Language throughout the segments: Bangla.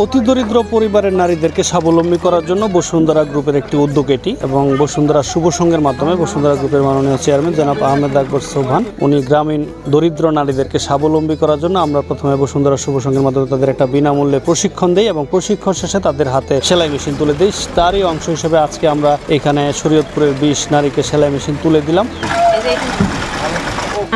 অতি দরিদ্র পরিবারের নারীদেরকে স্বাবলম্বী করার জন্য বসুন্ধরা গ্রুপের একটি উদ্যোগ এটি এবং বসুন্ধরা শুভ সংঘের মাধ্যমে বসুন্ধরা গ্রুপের মাননীয় চেয়ারম্যান জনাব আহমেদ আকবর সোবহান উনি গ্রামীণ দরিদ্র নারীদেরকে স্বাবলম্বী করার জন্য আমরা প্রথমে বসুন্ধরা শুভ সংঘের মাধ্যমে তাদের একটা বিনামূল্যে প্রশিক্ষণ দেই এবং প্রশিক্ষণ শেষে তাদের হাতে সেলাই মেশিন তুলে দিই। তারই অংশ হিসেবে আজকে আমরা এখানে শরীয়তপুরের 20 নারীকে সেলাই মেশিন তুলে দিলাম।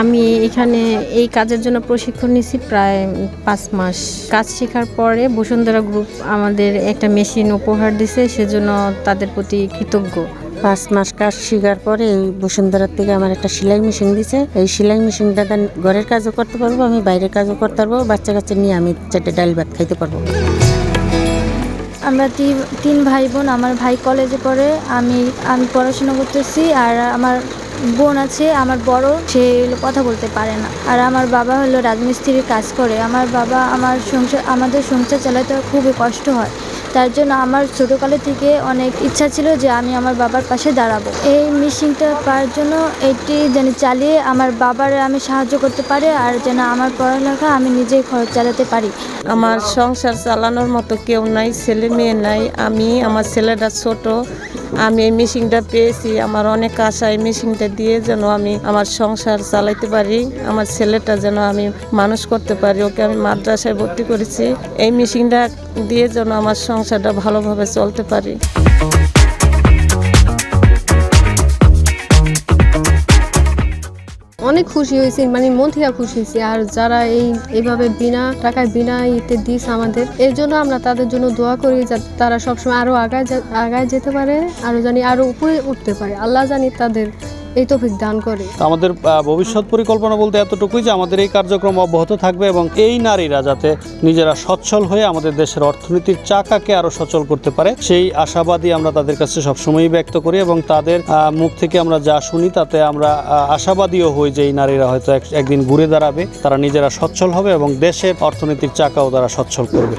আমি এখানে এই কাজের জন্য প্রশিক্ষণ নিয়েছি প্রায় 5 মাস। কাজ শেখার পরে বসুন্ধরা গ্রুপ আমাদের একটা মেশিন উপহার দিয়েছে, সেজন্য তাদের প্রতি কৃতজ্ঞ। 5 মাস কাজ শেখার পরে এই বসুন্ধরার থেকে আমার একটা সেলাই মেশিন দিয়েছে। এই সেলাই মেশিনটা ঘরের কাজও করতে পারবো, আমি বাইরের কাজও করতে পারবো, বাচ্চা কাচ্চা নিয়ে আমি 4টে ডাল ভাত খাইতে পারবো। আমরা 3 ভাই বোন। আমার ভাই কলেজে পড়ে, আমি পড়াশোনা করতেছি। আর আমার বোন আছে, আমার বড়, সে কথা বলতে পারে না। আর আমার বাবা হলো রাজমিস্ত্রির কাজ করে। আমার বাবা আমাদের সংসার চালাতে খুবই কষ্ট হয়। তার জন্য আমার ছোটোকালে থেকে অনেক ইচ্ছা ছিল যে আমি আমার বাবার পাশে দাঁড়াবো। এই মেশিনটা পাওয়ার জন্য এটি যেন চালিয়ে আমার বাবার আমি সাহায্য করতে পারি, আর যেন আমার পড়ালেখা আমি নিজেই খরচ চালাতে পারি। আমার সংসার চালানোর মতো কেউ নাই, ছেলে মেয়ে নাই। আমার ছেলেটা ছোট, আমি এই মেশিনটা পেয়েছি। আমার অনেক আশা এই মেশিনটা দিয়ে যেন আমি আমার সংসার চালাইতে পারি, আমার ছেলেটা যেন আমি মানুষ করতে পারি। ওকে আমি মাদ্রাসায় ভর্তি করেছি। এই মেশিনটা দিয়ে যেন আমার সংসারটা ভালোভাবে চলতে পারি। অনেক খুশি হয়েছি, মানে মন থেকে খুশি হয়েছি। আর যারা এইভাবে বিনা টাকায় বিনা ইতে দিস আমাদের, এর জন্য আমরা তাদের জন্য দোয়া করি যাতে তারা সবসময় আরো আগায় যেতে পারে, আরো জানি আরো উপরে উঠতে পারে। আল্লাহ জানি তাদের এই তৌফিক দান করে। আমাদের ভবিষ্যৎ পরিকল্পনা বলতে এতটুকুই যে আমাদের এই কার্যক্রম অব্যাহত থাকবে এবং এই নারীরা যাতে নিজেরা সচ্ছল হয়ে আমাদের দেশের অর্থনীতির চাকাকে আরো সচল করতে পারে, সেই আশাবাদী আমরা তাদের কাছে সবসময়ই ব্যক্ত করি এবং তাদের মুখ থেকে আমরা যা শুনি তাতে আমরা আশাবাদীও হই যে এই নারীরা হয়তো একদিন ঘুরে দাঁড়াবে, তারা নিজেরা সচ্ছল হবে এবং দেশের অর্থনীতির চাকাও তারা সচ্ছল করবে।